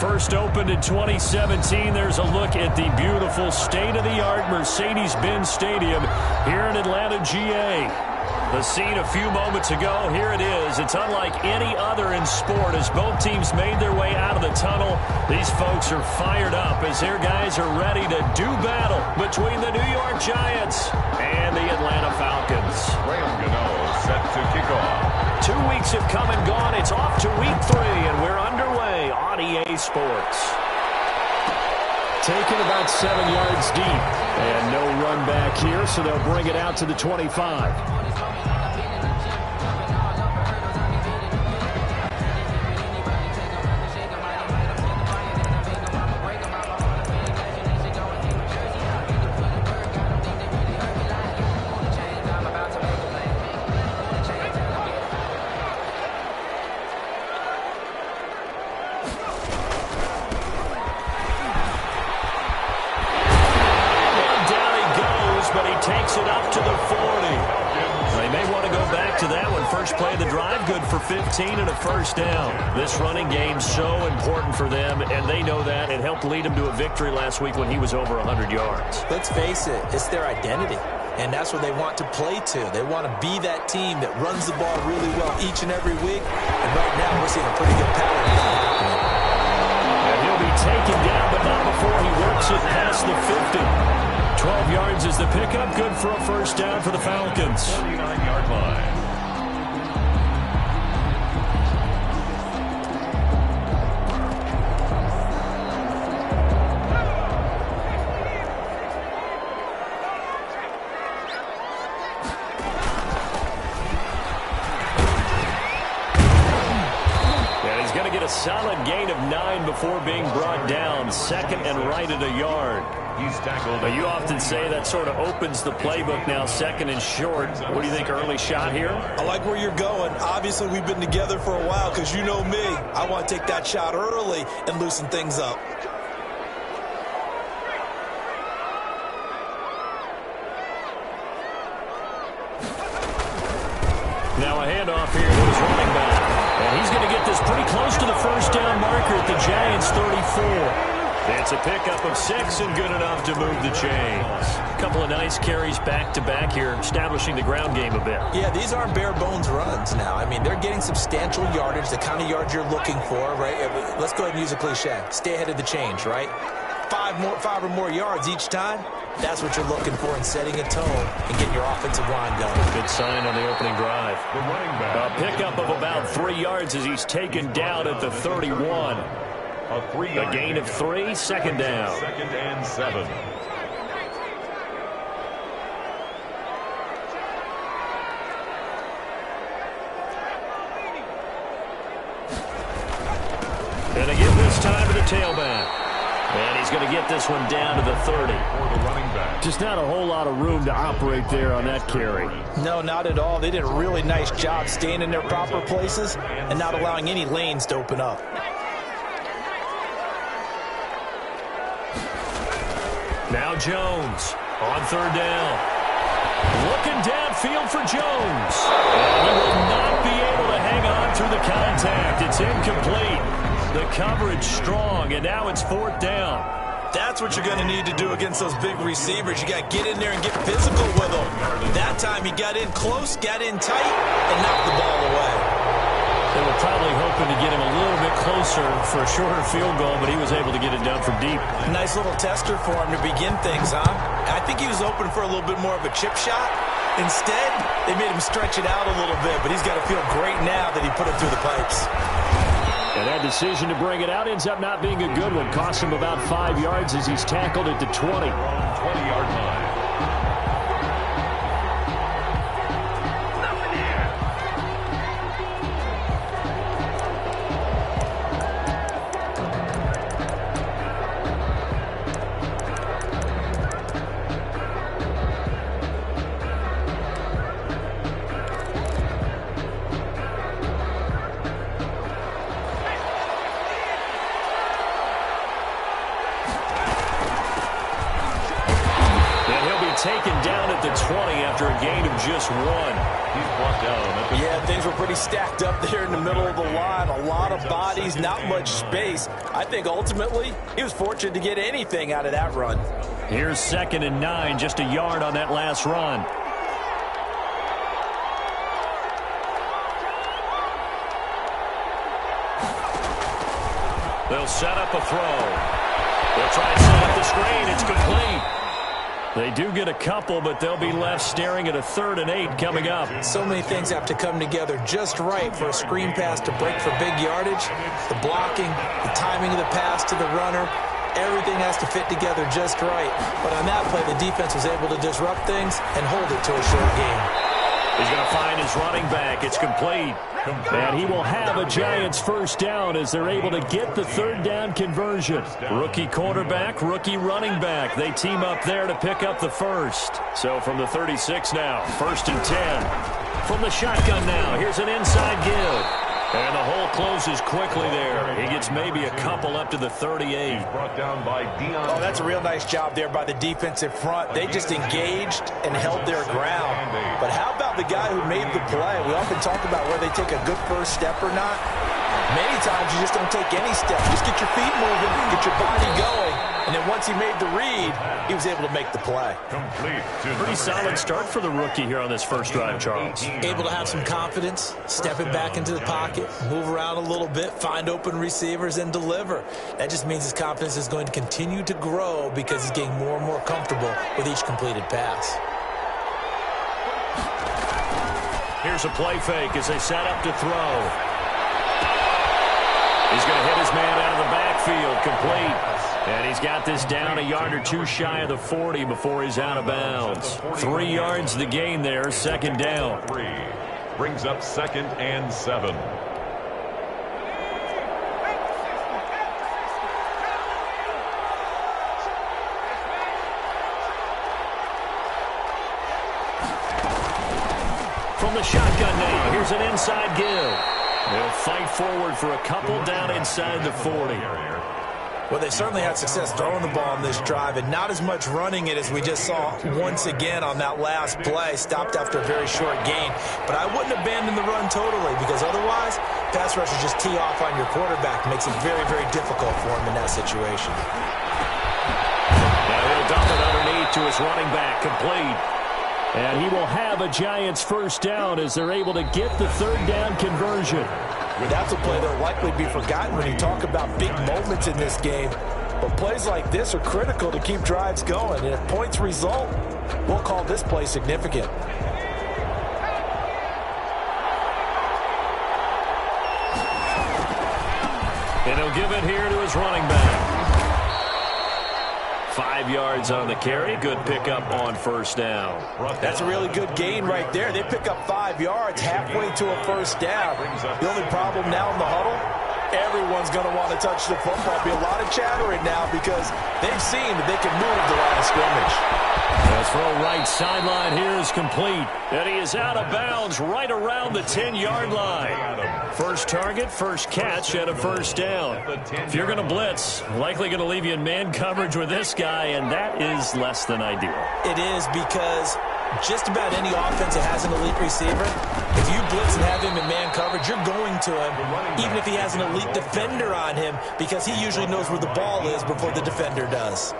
First opened in 2017. There's a look at the beautiful state-of-the-art Mercedes-Benz Stadium here in Atlanta, GA. The scene a few moments ago, here it is. It's unlike any other in sport as both teams made their way out of the tunnel. These folks are fired up as their guys are ready to do battle between the New York Giants and the Atlanta Falcons. Graham Gano set to kick off. 2 weeks have come and gone. It's off to week 3, and we're underway on EA Sports. Taken about 7 yards deep, and no run back here, so they'll bring it out to the 25. Takes it up to the 40. They may want to go back to that one. First play of the drive, good for 15 and a first down. This running game's so important for them, and they know that. It helped lead them to a victory last week when he was over 100 yards. Let's face it, it's their identity, and that's what they want to play to. They want to be that team that runs the ball really well each and every week, and right now we're seeing a pretty good pattern happening. And he'll be taken down, but not before he works it past the 50. 12 yards is the pickup. Good for a first down for the Falcons. 49-yard line. And he's going to get a solid gain of 9 before being brought down. Second and right at a yard. He's tackled. But you often say that sort of opens the playbook now, second and short. What do you think, early shot here? I like where you're going. Obviously, we've been together for a while because you know me. I want to take that shot early and loosen things up. Now a handoff here to his running back. And he's going to get this pretty close to the first down marker at the Giants' 34. It's a pickup of 6 and good enough to move the chains. A couple of nice carries back-to-back here, establishing the ground game a bit. Yeah, these aren't bare-bones runs now. I mean, they're getting substantial yardage, the kind of yards you're looking for, right? Let's go ahead and use a cliche. Stay ahead of the change, right? 5 or more yards each time. That's what you're looking for in setting a tone and getting your offensive line going. Good sign on the opening drive. The running back. A pickup of about 3 yards as he's taken down at the 31. A gain of 3, second down. Second and 7. And a give this time to the tailback. And he's going to get this one down to the 30. For the running back. Just not a whole lot of room to operate there on that carry. No, not at all. They did a really nice job staying in their proper places and not allowing any lanes to open up. Now Jones on third down. Looking downfield for Jones. And he will not be able to hang on through the contact. It's incomplete. The coverage strong, and now it's fourth down. That's what you're going to need to do against those big receivers. You got to get in there and get physical with them. That time he got in close, got in tight, and knocked the ball away. They were probably hoping to get him a little bit closer for a shorter field goal, but he was able to get it done from deep. Nice little tester for him to begin things, huh? I think he was open for a little bit more of a chip shot. Instead, they made him stretch it out a little bit, but he's got to feel great now that he put it through the pipes. And that decision to bring it out ends up not being a good one. Cost him about 5 yards as he's tackled at the 20. 20-yard line. Taken down at the 20 after a gain of just 1. He's brought down at the Yeah, things were pretty stacked up there in the middle of the line. A lot of bodies, not much space. I think ultimately he was fortunate to get anything out of that run. Here's 2nd and 9, just a yard on that last run. They'll set up a throw. They'll try and set up the screen. It's complete. They do get a couple, but they'll be left staring at a 3rd and 8 coming up. So many things have to come together just right for a screen pass to break for big yardage. The blocking, the timing of the pass to the runner, everything has to fit together just right. But on that play, the defense was able to disrupt things and hold it to a short game. He's going to find his running back. It's complete. And he will have a Giants first down as they're able to get the 3rd down conversion. Rookie quarterback, rookie running back. They team up there to pick up the first. So from the 36 now, 1st and 10. From the shotgun now, here's an inside give. And the hole closes quickly there. He gets maybe a couple up to the 38. brought down by Dion. Oh, that's a real nice job there by the defensive front. They just engaged and held their ground. But how about the guy who made the play? We often talk about whether they take a good first step or not. Many times you just don't take any steps. Just get your feet moving, get your body going. And then once he made the read, he was able to make the play. Complete. Pretty solid start for the rookie here on this first drive, Charles. Able to have some confidence, stepping back into the pocket, move around a little bit, find open receivers, and deliver. That just means his confidence is going to continue to grow because he's getting more and more comfortable with each completed pass. Here's a play fake as they set up to throw. He's going to hit his man out of the backfield, complete. And he's got this down a yard or two shy of the 40 before he's out of bounds. 3 yards the gain there, 2nd down. 3 brings up 2nd and 7. From the shotgun now, here's an inside give. They'll fight forward for a couple down inside the 40. Well, they certainly had success throwing the ball on this drive, and not as much running it as we just saw once again on that last play. Stopped after a very short gain. But I wouldn't abandon the run totally, because otherwise, pass rushers just tee off on your quarterback. Makes it very, very difficult for him in that situation. Now he'll dump it underneath to his running back, complete. And he will have a Giants first down as they're able to get the 3rd down conversion. Well, that's a play that will likely be forgotten when you talk about big moments in this game. But plays like this are critical to keep drives going. And if points result, we'll call this play significant. And he'll give it here to his running back. 5 yards on the carry. Good pickup on first down. That's a really good gain right there. They pick up 5 yards halfway to a first down. The only problem now in the huddle, everyone's going to want to touch the football. Be a lot of chattering now because they've seen that they can move the line of scrimmage. The throw right sideline here is complete. And he is out of bounds right around the 10-yard line. First target, first catch, and a first down. If you're going to blitz, likely going to leave you in man coverage with this guy, and that is less than ideal. It is, because just about any offense that has an elite receiver, if you blitz and have him in man coverage, you're going to him, even if he has an elite defender on him, because he usually knows where the ball is before the defender does.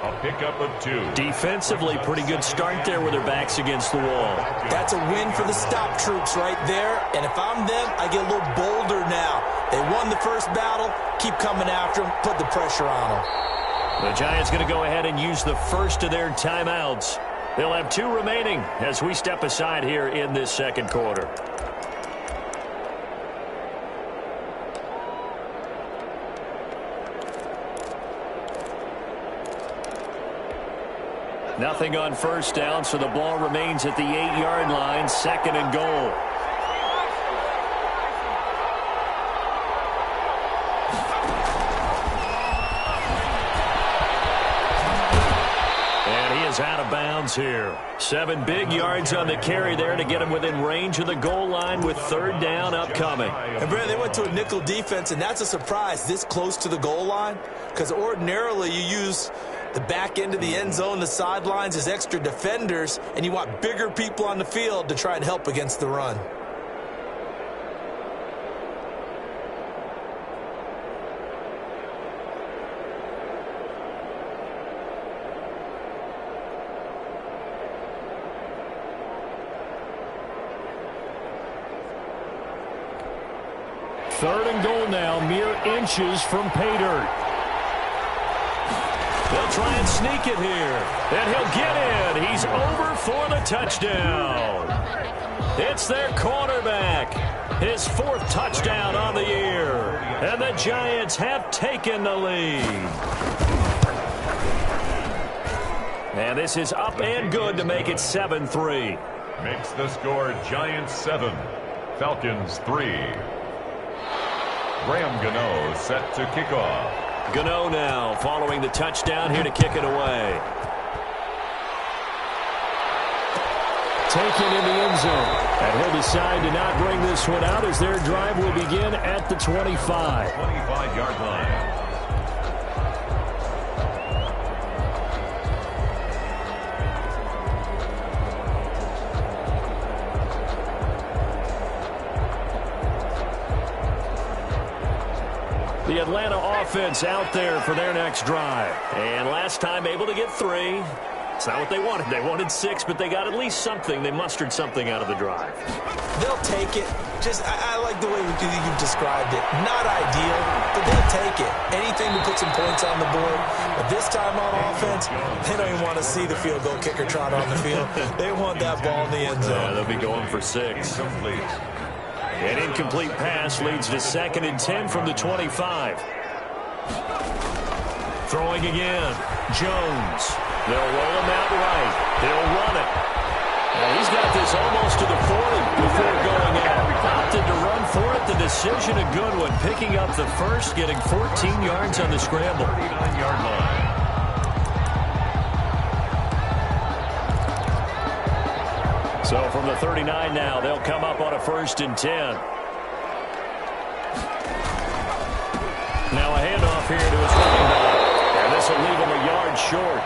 A pickup of 2. Defensively, pretty good start there with their backs against the wall. That's a win for the stop troops right there. And if I'm them, I get a little bolder now. They won the first battle. Keep coming after them. Put the pressure on them. The Giants going to go ahead and use the first of their timeouts. They'll have 2 remaining as we step aside here in this second quarter. Nothing on first down, so the ball remains at the 8-yard line, 2nd and goal. And he is out of bounds here. 7 big yards on the carry there to get him within range of the goal line with 3rd down upcoming. And Brad, they went to a nickel defense, and that's a surprise this close to the goal line, because ordinarily you use The back end of the end zone, the sidelines is extra defenders, and you want bigger people on the field to try and help against the run. Third and goal now, mere inches from pay dirt. They'll try and sneak it here, and he'll get in. He's over for the touchdown. It's their quarterback, his fourth touchdown on the year, and the Giants have taken the lead. And this is up and good to make it 7-3. Makes the score Giants 7, Falcons 3. Graham Gano set to kick off. Gano now following the touchdown here to kick it away. Taken in the end zone. And he'll decide to not bring this one out as their drive will begin at the 25. 25-yard line. The Atlanta offense out there for their next drive. And last time able to get 3. It's not what they wanted. They wanted 6, but they got at least something. They mustered something out of the drive. They'll take it. I like the way you've described it. Not ideal, but they'll take it. Anything to put some points on the board. But this time on offense, they don't even want to see the field goal kicker trot on the field. They want that ball in the end zone. Yeah, they'll be going for 6. Incomplete. An incomplete pass leads to 2nd and 10 from the 25. Throwing again. Jones. They'll roll him out right. He'll run it. And he's got this almost to the 40 before going out. Opted to run for it. The decision a good one. Picking up the first, getting 14 yards on the scramble. 39-yard line. So from the 39 now, they'll come up on a 1st and 10. Now a handoff here to his running back. And this will leave him a yard short.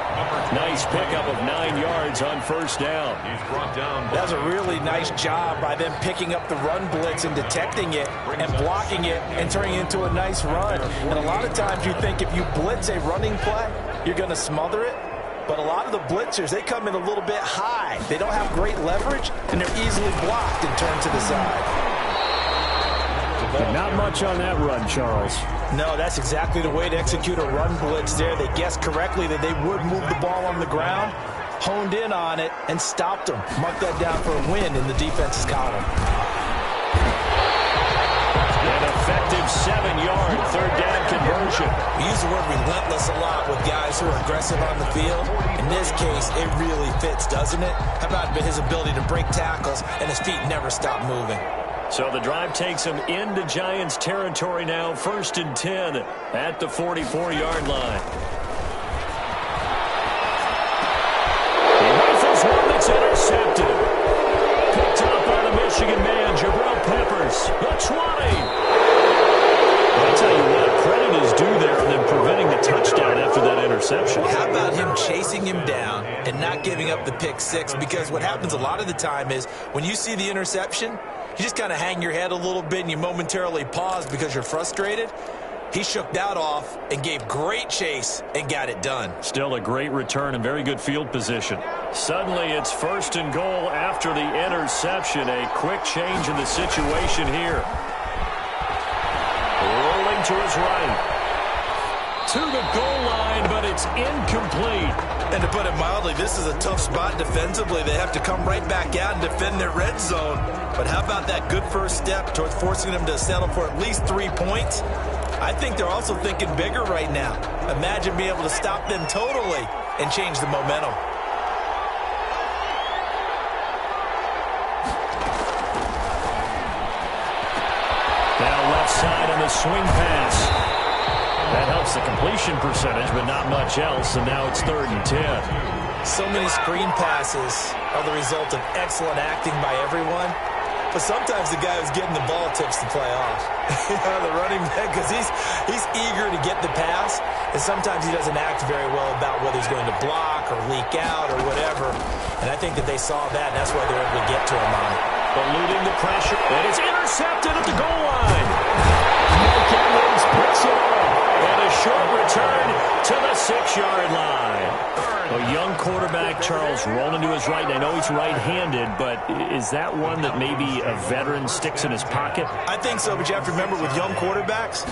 Nice pickup of 9 yards on 1st down. He's brought down. That was a really nice job by them picking up the run blitz and detecting it and blocking it and turning it into a nice run. And a lot of times you think if you blitz a running play, you're going to smother it. But a lot of the blitzers, they come in a little bit high. They don't have great leverage, and they're easily blocked and turned to the side. Not much on that run, Charles. No, that's exactly the way to execute a run blitz there. They guessed correctly that they would move the ball on the ground, honed in on it, and stopped them. Mark that down for a win in the defense's column. An effective 7-yard 3rd down conversion. We use the word relentless a lot with guys who are aggressive on the field. In this case, it really fits, doesn't it? How about his ability to break tackles and his feet never stop moving? So the drive takes him into Giants territory now. 1st and 10 at the 44-yard line. He rifles one that's intercepted. Picked up by the Michigan man, Jabril Peppers. The 20. I'll tell you what, credit is due there for them preventing the touchdown after that interception. How about him chasing him down and not giving up the pick 6? Because what happens a lot of the time is when you see the interception, you just kind of hang your head a little bit and you momentarily pause because you're frustrated. He shook that off and gave great chase and got it done. Still a great return and very good field position. Suddenly it's 1st and goal after the interception. A quick change in the situation here. Rolling to his right. To the goal line, but it's incomplete. And to put it mildly, this is a tough spot defensively. They have to come right back out and defend their red zone. But how about that good first step towards forcing them to settle for at least 3 points? I think they're also thinking bigger right now. Imagine being able to stop them totally and change the momentum. Now left side on the swing pass. That helps the completion percentage, but not much else, and now it's 3rd and 10. So many screen passes are the result of excellent acting by everyone. But sometimes the guy who's getting the ball tips the play off. The running back, because he's eager to get the pass, and sometimes he doesn't act very well about whether he's going to block or leak out or whatever. And I think that they saw that, and that's why they're able to get to him on it. Eluding the pressure, and it's intercepted at the goal line. Mike Edwards picks it up, and a short return to the 6-yard line. A young quarterback, Charles, rolling to his right. I know he's right-handed, but is that one that maybe a veteran sticks in his pocket? I think so, but you have to remember with young quarterbacks,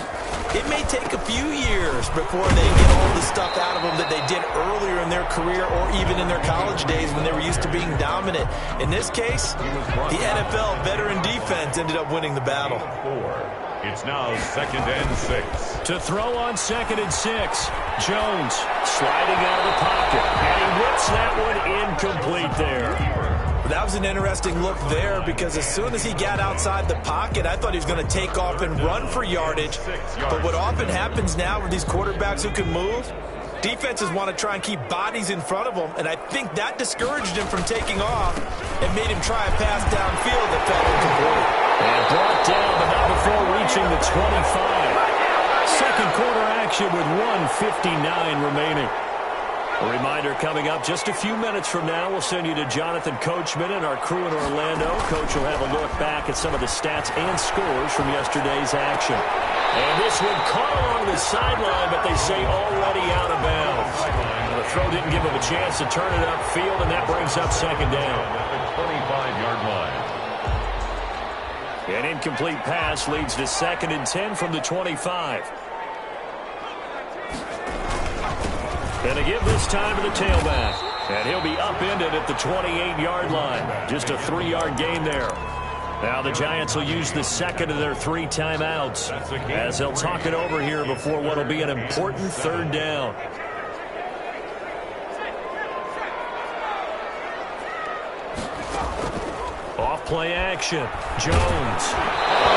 it may take a few years before they get all the stuff out of them that they did earlier in their career or even in their college days when they were used to being dominant. In this case, the NFL veteran defense ended up winning the battle. It's now 2nd and 6. To throw on 2nd and 6. Jones sliding out of the pocket. And he whips that one incomplete there. That was an interesting look there because as soon as he got outside the pocket, I thought he was going to take off and run for yardage. But what often happens now with these quarterbacks who can move, defenses want to try and keep bodies in front of them, and I think that discouraged him from taking off and made him try a pass downfield that fell incomplete. And brought down, but not before reaching the 25. Second quarter action with 1:59 remaining. A reminder coming up just a few minutes from now. We'll send you to Jonathan Coachman and our crew in Orlando. Coach will have a look back at some of the stats and scores from yesterday's action. And this one caught along the sideline, but they say already out of bounds. The throw didn't give him a chance to turn it upfield, and that brings up 2nd down. 25-yard line. An incomplete pass leads to 2nd and 10 from the 25. And a give this time to the tailback. And he'll be upended at the 28-yard line. Just a 3-yard gain there. Now the Giants will use the second of their 3 timeouts as they'll talk it over here before what will be an important 3rd down. Off play action. Jones. The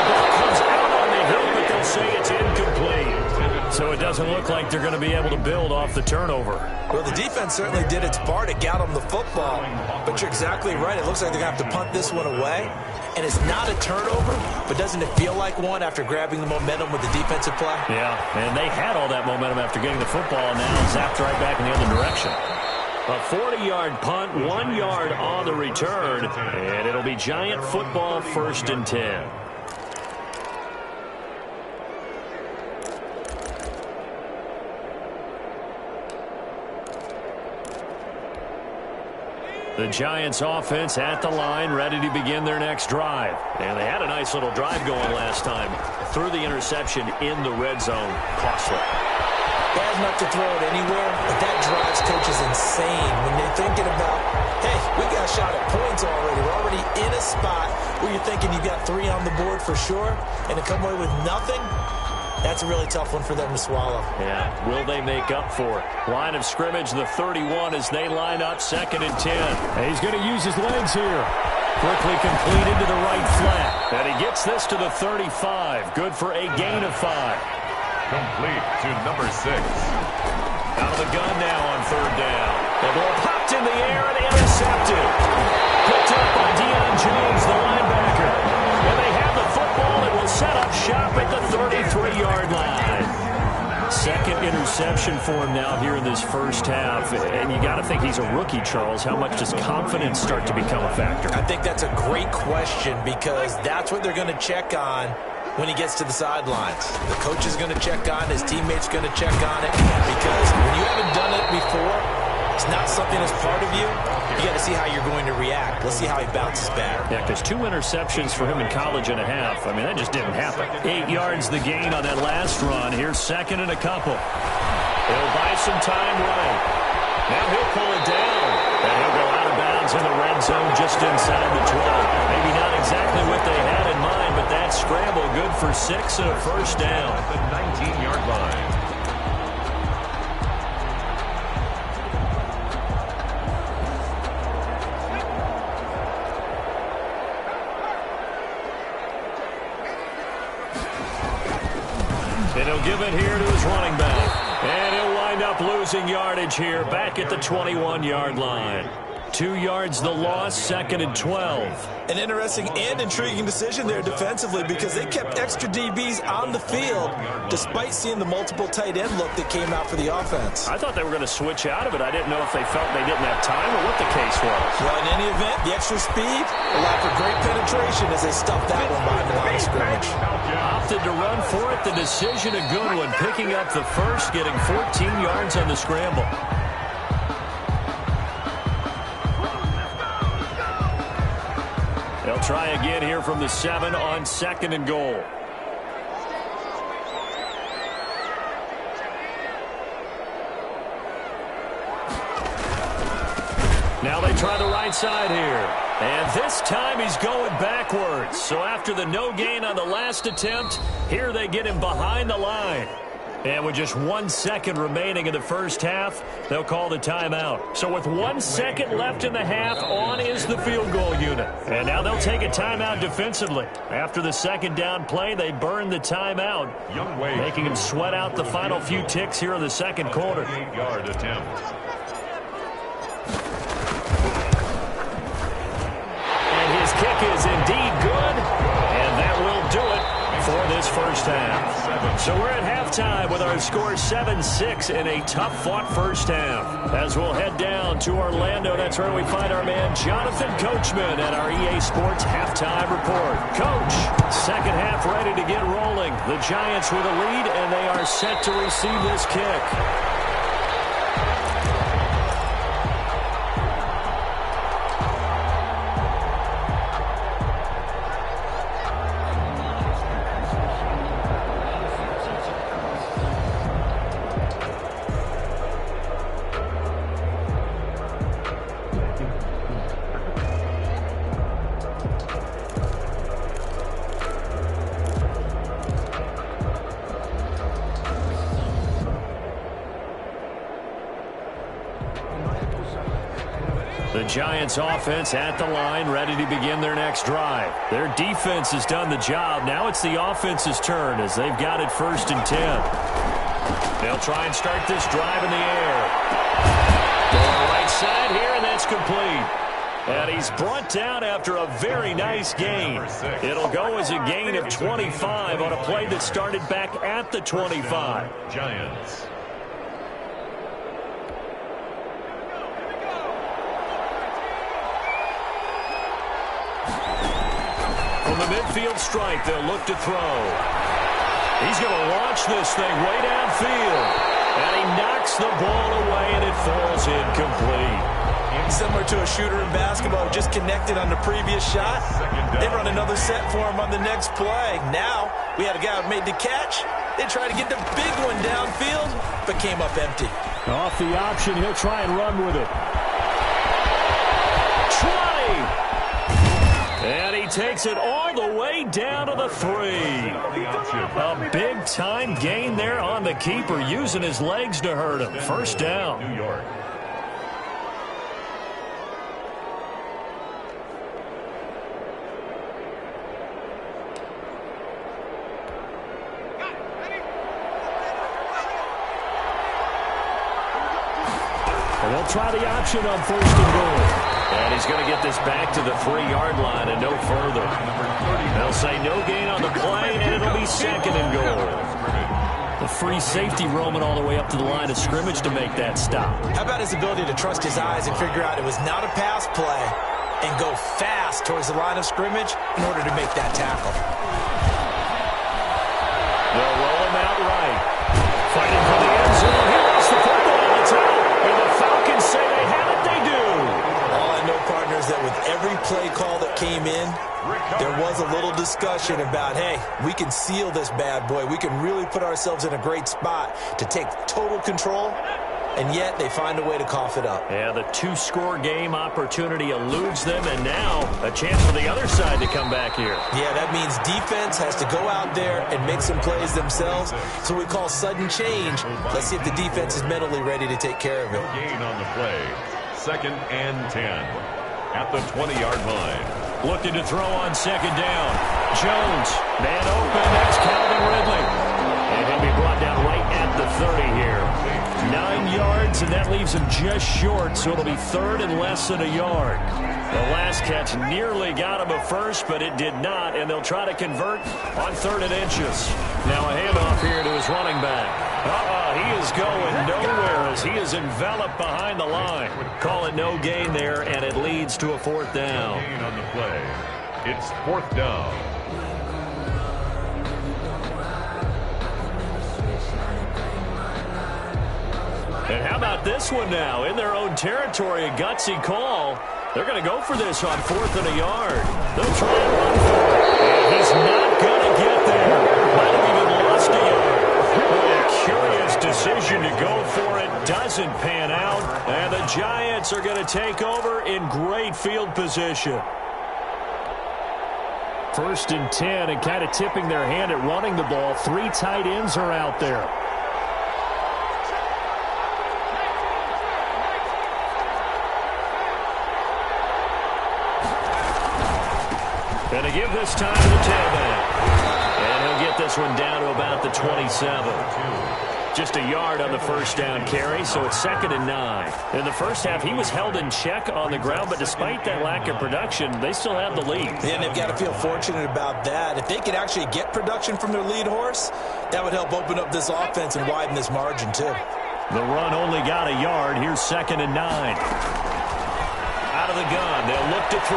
ball comes out on the hill, but they'll say it's incomplete. So it doesn't look like they're going to be able to build off the turnover. Well, the defense certainly did its part to get them the football. But you're exactly right. It looks like they're going to have to punt this one away. And it's not a turnover, but doesn't it feel like one after grabbing the momentum with the defensive play? Yeah, and they had all that momentum after getting the football, and now zapped right back in the other direction. A 40-yard punt, 1 yard on the return, and it'll be Giant football 1st and 10. The Giants offense at the line, ready to begin their next drive. And they had a nice little drive going last time. Threw the interception in the red zone. Costly. Bad enough to throw it anywhere, but that drives coaches insane when they're thinking about, hey, we got a shot at points already. We're already in a spot where you're thinking you got 3 on the board for sure, and to come away with nothing, that's a really tough one for them to swallow. Yeah, will they make up for it? Line of scrimmage, the 31 as they line up 2nd and 10. And he's going to use his legs here. Quickly complete into the right flat. And he gets this to the 35. Good for a gain of 5. Complete to number 6. Out of the gun now on 3rd down. The ball popped in the air and intercepted. Picked up by Deion Jones, the linebacker. And they have the football and will set up shop at the 33-yard line. Second interception for him now here in this first half. And you got to think he's a rookie, Charles. How much does confidence start to become a factor? I think that's a great question because that's what they're going to check on when he gets to the sidelines. The coach is going to check on it. His teammates going to check on it because when you haven't done it before, it's not something that's part of you. You got to see how you're going to react. Let's see how he bounces back. Yeah, because 2 interceptions for him in college and a half. I mean, that just didn't happen. 8 yards the gain on that last run. Here's 2nd and a couple. He'll buy some time right. Now he'll pull it down. And he'll go out of bounds in the red zone just inside the 12. Maybe not exactly what they had in mind, but that scramble good for 6 and a 1st down. At the 19-yard line. And he'll give it here to his running back. And he'll wind up losing yardage here back at the 21-yard line. 2 yards the loss, 2nd and 12. An interesting and intriguing decision there defensively because they kept extra DBs on the field despite seeing the multiple tight end look that came out for the offense. I thought they were going to switch out of it. I didn't know if they felt they didn't have time or what the case was. Well, in any event, the extra speed allowed for great penetration as they stuffed that one behind the line of scrimmage. Opted to run for it. The decision a good one. Picking up the first, getting 14 yards on the scramble. They'll try again here from the 7 on 2nd and goal. Now they try the right side here. And this time he's going backwards. So after the no gain on the last attempt, here they get him behind the line. And with just 1 second remaining in the first half, they'll call the timeout. So with 1 second left in the half, on is the field goal unit. And now they'll take a timeout defensively. After the second down play, they burn the timeout, making him sweat out the final few ticks here in the second quarter. 8-yard attempt. And his kick is indeed good, and that will do it for this first half. So we're at halftime with our score 7-6 in a tough-fought first half. As we'll head down to Orlando, that's where we find our man Jonathan Coachman at our EA Sports Halftime Report. Coach, second half ready to get rolling. The Giants with a lead, and they are set to receive this kick. The Giants offense at the line, ready to begin their next drive. Their defense has done the job. Now it's the offense's turn as they've got it 1st and 10. They'll try and start this drive in the air. Going right side here, and that's complete. And he's brought down after a very nice gain. It'll go as a gain of 25 on a play that started back at the 25. Giants. From the midfield strike, they'll look to throw. He's going to launch this thing way downfield. And he knocks the ball away, and it falls incomplete. Similar to a shooter in basketball who just connected on the previous shot. They run another set for him on the next play. Now, we had a guy who made the catch. They tried to get the big one downfield, but came up empty. Off the option, he'll try and run with it. 20! And he takes it all the way down to the 3. A big-time gain there on the keeper, using his legs to hurt him. First down. New York. And they'll try the option on 1st and goal. And he's going to get this back to the 3-yard line and no further. They'll say no gain on the play, and it'll be 2nd and goal. The free safety roaming all the way up to the line of scrimmage to make that stop. How about his ability to trust his eyes and figure out it was not a pass play and go fast towards the line of scrimmage in order to make that tackle. They'll roll him out right. Fighting for the end zone. He lost the football. It's out. And the Falcons say they have it. They do. All I know, partners, that with every play call that came in, there was a little discussion about, hey, we can seal this bad boy. We can really put ourselves in a great spot to take total control, and yet they find a way to cough it up. Yeah, the 2-score game opportunity eludes them, and now a chance for the other side to come back here. Yeah, that means defense has to go out there and make some plays themselves. So we call sudden change. Let's see if the defense is mentally ready to take care of it. Gain on the play. 2nd and 10 at the 20-yard line. Looking to throw on 2nd down. Jones, man open, that's Calvin Ridley. And he'll be brought down right at the 30 here. 9 yards, and that leaves him just short, so it'll be third and less than a yard. The last catch nearly got him a first, but it did not, and they'll try to convert on 3rd and inches. Now a handoff here to his running back. He is going nowhere as he is enveloped behind the line. Call it no gain there, and it leads to a 4th down. Gain on the play. It's 4th down. And how about this one now? In their own territory, a gutsy call. They're going to go for this on 4th and a yard. They'll try and run for it. And he's not going to get there. Might have even lost a yard. A curious decision to go for it. Doesn't pan out. And the Giants are going to take over in great field position. 1st and 10, and kind of tipping their hand at running the ball. 3 tight ends are out there. And to give this time to the tailback. And he'll get this one down to about the 27. Just a yard on the 1st down carry, so it's 2nd and 9. In the first half, he was held in check on the ground, but despite that lack of production, they still have the lead. And they've got to feel fortunate about that. If they could actually get production from their lead horse, that would help open up this offense and widen this margin, too. The run only got a yard. Here's 2nd and 9. Out of the gun, they'll look to throw.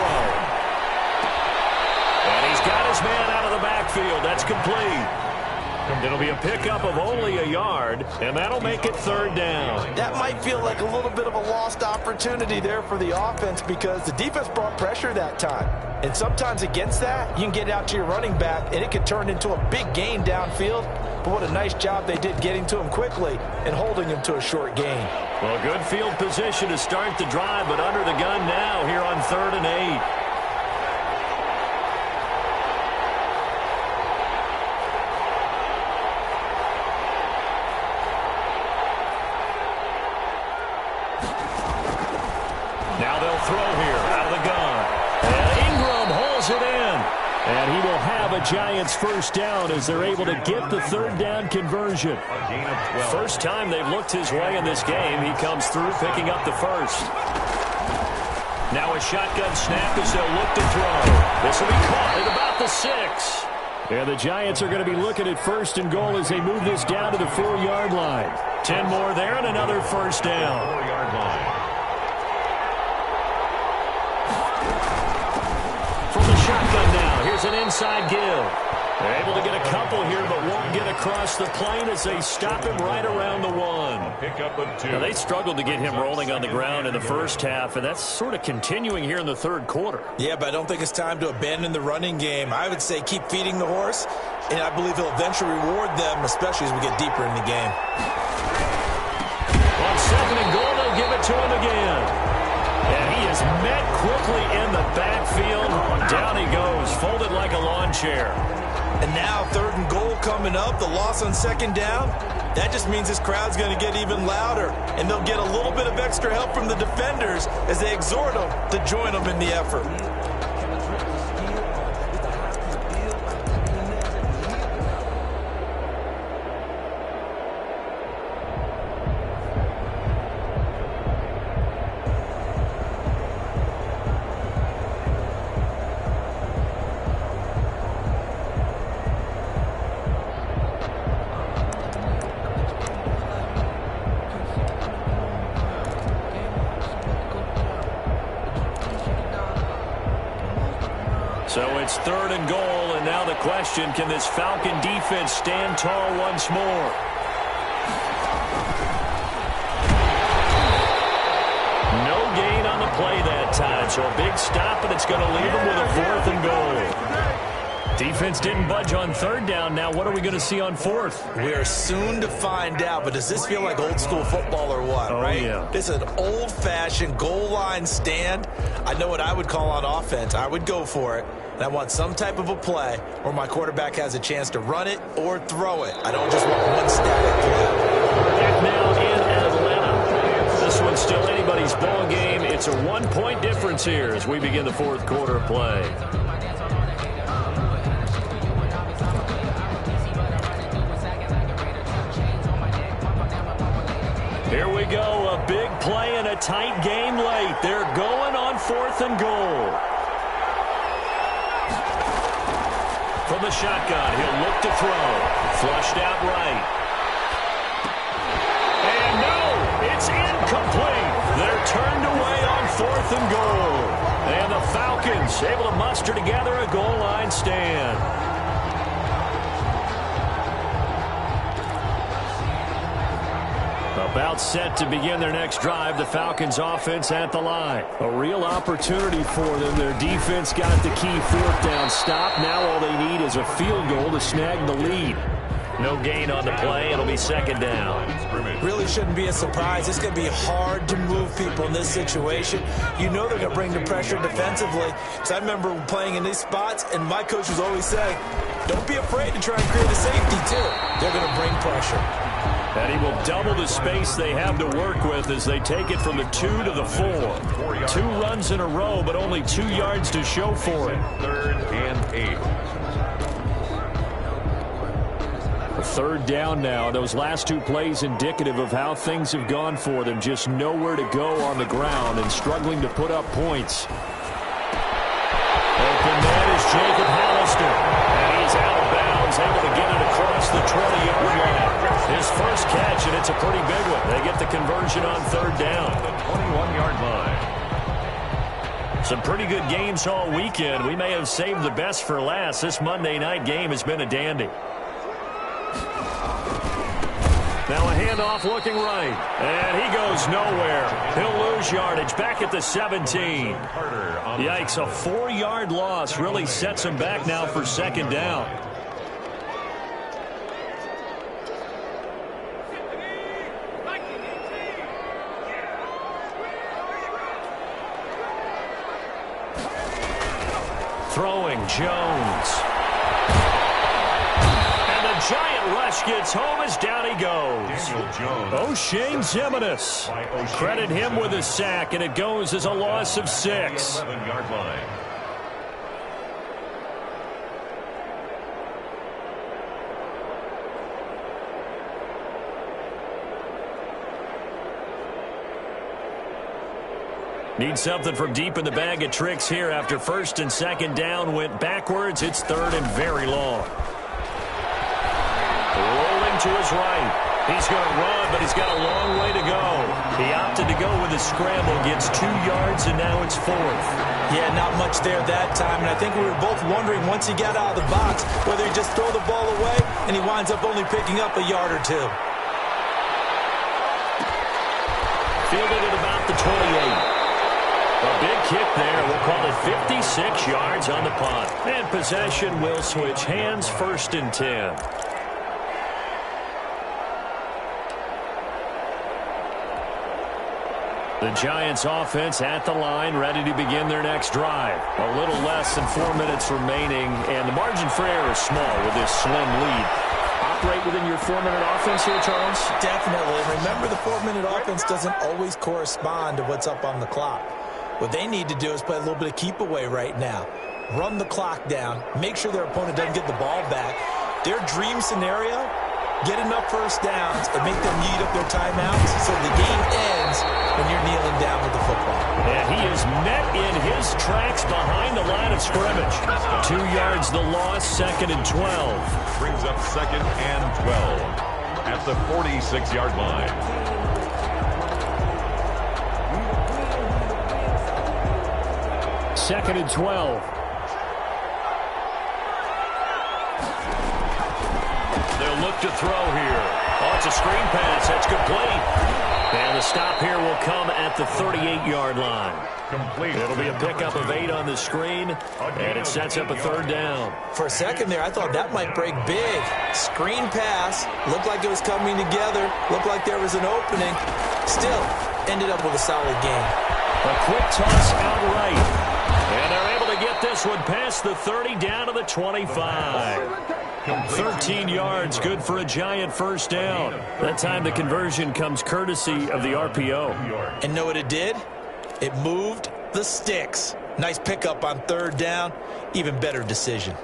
And he's got his man out of the backfield. That's complete. It'll be a pickup of only a yard, and that'll make it 3rd down. That might feel like a little bit of a lost opportunity there for the offense because the defense brought pressure that time. And sometimes against that, you can get out to your running back, and it could turn into a big gain downfield. But what a nice job they did getting to him quickly and holding him to a short gain. Well, good field position to start the drive, but under the gun now here on 3rd and 8. And he will have a Giants 1st down as they're able to get the 3rd down conversion. First time they've looked his way in this game. He comes through picking up the 1st. Now a shotgun snap as they'll look to throw. This will be caught at about the 6. And the Giants are going to be looking at 1st and goal as they move this down to the 4-yard line. 10 more there and another 1st down. 4-yard line. From the shotgun now, here's an inside give. They're able to get a couple here, but won't get across the plane as they stop him right around the 1. Pick up a 2. Now, they struggled to get him rolling on the ground in the first half, and that's sort of continuing here in the 3rd quarter. Yeah, but I don't think it's time to abandon the running game. I would say keep feeding the horse, and I believe he'll eventually reward them, especially as we get deeper in the game. On 2nd and goal, they'll give it to him again. And he is met quickly in the backfield. Down he goes, folded like a lawn chair. And now 3rd and goal coming up. The loss on 2nd down. That just means this crowd's going to get even louder. And they'll get a little bit of extra help from the defenders as they exhort them to join them in the effort. So it's 3rd and goal, and now the question, can this Falcon defense stand tall once more? No gain on the play that time, so a big stop, and it's going to leave them with a 4th and goal. Defense didn't budge on 3rd down. Now what are we going to see on 4th? We are soon to find out, but does this feel like old school football or what, right? Yeah. This is an old-fashioned goal line stand. I know what I would call on offense. I would go for it, and I want some type of a play where my quarterback has a chance to run it or throw it. I don't just want one static play. Back now in Atlanta. This one's still anybody's ball game. It's a 1-point difference here as we begin the 4th quarter of play. big play in a tight game late. They're going on 4th and goal. From the shotgun, he'll look to throw. Flushed out right. And no, it's incomplete. They're turned away on 4th and goal. And the Falcons able to muster together a goal line stand. About set to begin their next drive, the Falcons offense at the line. A real opportunity for them. Their defense got the key 4th down stop. Now all they need is a field goal to snag the lead. No gain on the play. It'll be 2nd down. Really shouldn't be a surprise. It's going to be hard to move people in this situation. You know they're going to bring the pressure defensively. So I remember playing in these spots, and my coach was always saying, don't be afraid to try and create a safety, too. They're going to bring pressure. And he will double the space they have to work with as they take it from the 2 to the 4. 2 runs in a row, but only 2 yards to show for it. 3rd and 8. A 3rd down now. Those last 2 plays indicative of how things have gone for them. Just nowhere to go on the ground and struggling to put up points. Open man is Jacob Hallister. And he's out of bounds, able to get it across the 20-yard line. His first catch, and it's a pretty big one. They get the conversion on 3rd down. The 21-yard line. Some pretty good games all weekend. We may have saved the best for last. This Monday night game has been a dandy. Now a handoff looking right. And he goes nowhere. He'll lose yardage back at the 17. Yikes, a 4-yard loss really sets him back now for 2nd down. Throwing Jones. And the giant rush gets home as down he goes. O'Shane Ximines. Credit him with a sack, and it goes as a loss of 6. 11-yard line. Need something from deep in the bag of tricks here after 1st and 2nd down went backwards. It's 3rd and very long. Rolling to his right. He's going to run, but he's got a long way to go. He opted to go with a scramble, gets 2 yards, and now it's 4th. Yeah, not much there that time, and I think we were both wondering once he got out of the box whether he just throw the ball away, and he winds up only picking up a yard or 2. Fielded at about the 28. A big kick there. We'll call it 56 yards on the punt. And possession will switch hands, 1st and 10. The Giants offense at the line, ready to begin their next drive. A little less than 4 minutes remaining, and the margin for error is small with this slim lead. Operate within your 4-minute offense here, Charles? Definitely. Remember, the 4-minute offense doesn't always correspond to what's up on the clock. What they need to do is play a little bit of keep away right now. Run the clock down. Make sure their opponent doesn't get the ball back. Their dream scenario, get enough 1st downs and make them eat up their timeouts so the game ends when you're kneeling down with the football. And he is met in his tracks behind the line of scrimmage. 2 yards the loss, 2nd and 12. Brings up 2nd and 12 at the 46-yard line. 2nd and 12. They'll look to throw here. Oh, it's a screen pass. That's complete. And the stop here will come at the 38-yard line. Complete. It'll be a pickup of 8 on the screen, and it sets up a 3rd down. For a second there, I thought that might break big. Screen pass. Looked like it was coming together. Looked like there was an opening. Still, ended up with a solid game. A quick toss out right. And they're able to get this one past the 30 down to the 25. 13 yards, good for a Giant 1st down. That time the conversion comes courtesy of the RPO. And know what it did? It moved the sticks. Nice pickup on 3rd down. Even better decision.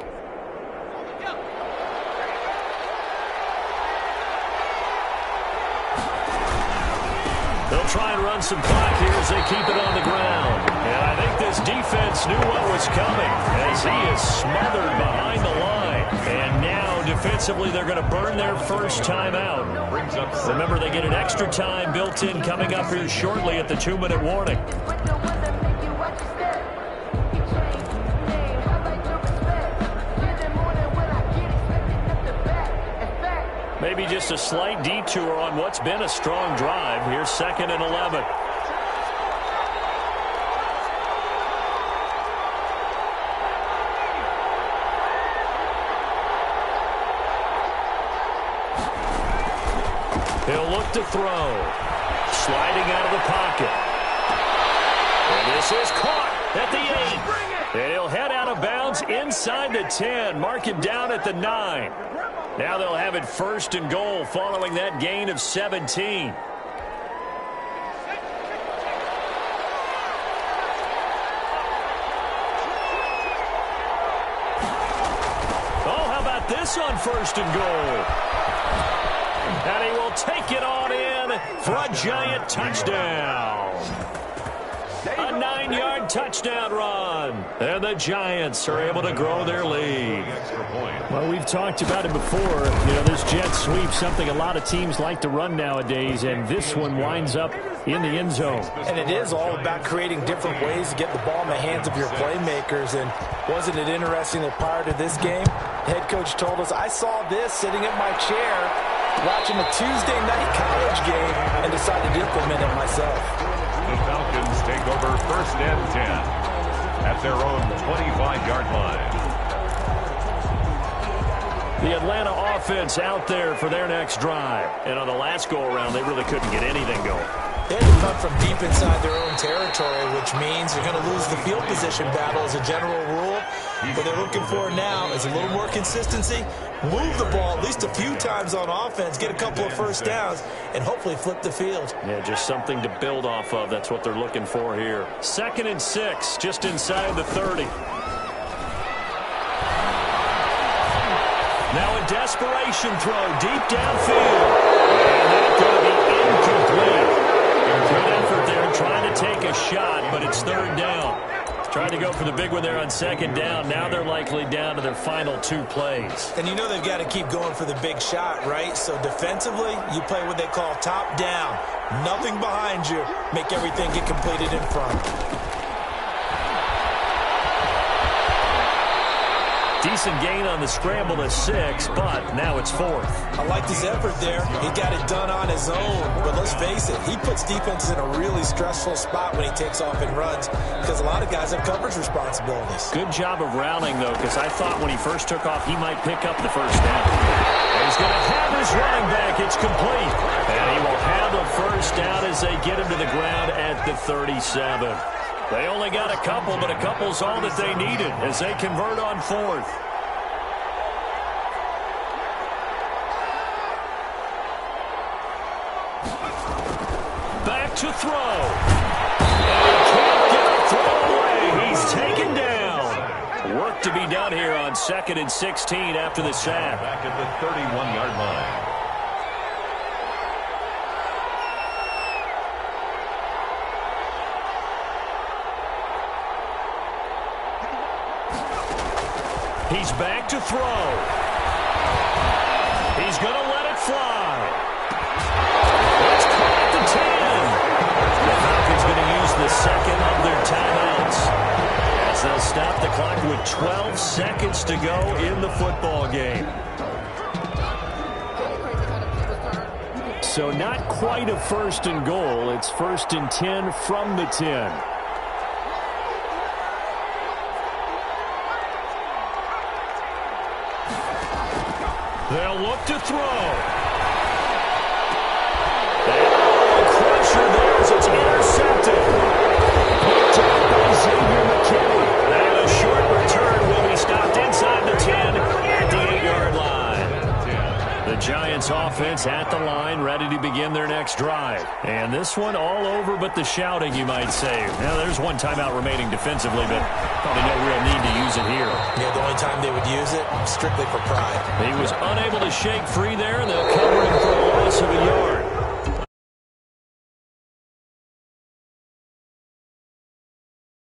They'll try and run some clock here as they keep it on the ground. And I think this defense knew what was coming as he is smothered behind the line. And now, defensively, they're going to burn their first timeout. Remember, they get an extra time built in coming up here shortly at the 2-minute warning. Maybe just a slight detour on what's been a strong drive. Here's 2nd and 11. He'll look to throw. Sliding out of the pocket. And this is caught at the 8. And he'll head out of bounds inside the 10. Mark him down at the 9. Now they'll have it 1st and goal following that gain of 17. Oh, how about this on 1st and goal? And he will take it on in for a giant touchdown. A 9-yard touchdown run. And the Giants are able to grow their lead. Well, we've talked about it before. You know, this jet sweep, something a lot of teams like to run nowadays, and this one winds up in the end zone. And it is all about creating different ways to get the ball in the hands of your playmakers. And wasn't it interesting that prior to this game, the head coach told us, I saw this sitting in my chair watching a Tuesday night college game and decided to implement it myself. The Falcons take over 1st and 10 at their own 25-yard line. The Atlanta offense out there for their next drive. And on the last go-around, they really couldn't get anything going. They had to come from deep inside their own territory, which means you're going to lose the field position battle as a general rule. What they're looking for now is a little more consistency, move the ball at least a few times on offense, get a couple of first downs, and hopefully flip the field. Yeah, just something to build off of. That's what they're looking for here. 2nd and 6, just inside the 30. Now a desperation throw deep downfield. And that's going to be incomplete. Good effort there trying to take a shot, but it's 3rd down. Tried to go for the big one there on 2nd down. Now they're likely down to their final 2 plays. And you know they've got to keep going for the big shot, right? So defensively, you play what they call top down. Nothing behind you. Make everything get completed in front. Decent gain on the scramble to 6, but now it's 4th. I liked his effort there. He got it done on his own. But let's face it, he puts defenses in a really stressful spot when he takes off and runs because a lot of guys have coverage responsibilities. Good job of rallying, though, because I thought when he first took off, he might pick up the 1st down. And he's going to have his running back. It's complete. And he will have the 1st down as they get him to the ground at the 37. They only got a couple, but a couple's all that they needed as they convert on 4th. Back to throw. And he can't get a throw away. He's taken down. Work to be done here on 2nd and 16 after the sack. Back at the 31-yard line. He's back to throw. He's going to let it fly. It's caught at the 10. The Falcons going to use the 2nd of their timeouts as they'll stop the clock with 12 seconds to go in the football game. So not quite a 1st and goal. It's 1st and 10 from the 10. They'll look to throw. And crusher there as it's intercepted. Picked up by Xavier McKinney. And a short return will be stopped inside the 10 at the 8-yard line. The Giants offense at the line, ready to begin their next drive. And this one all over but the shouting, you might say. Now, there's one timeout remaining defensively, but probably no real need to use it here. Yeah, the only time they would use it, strictly for pride. He was unable to shake free there, and they'll cover him for a loss of a yard.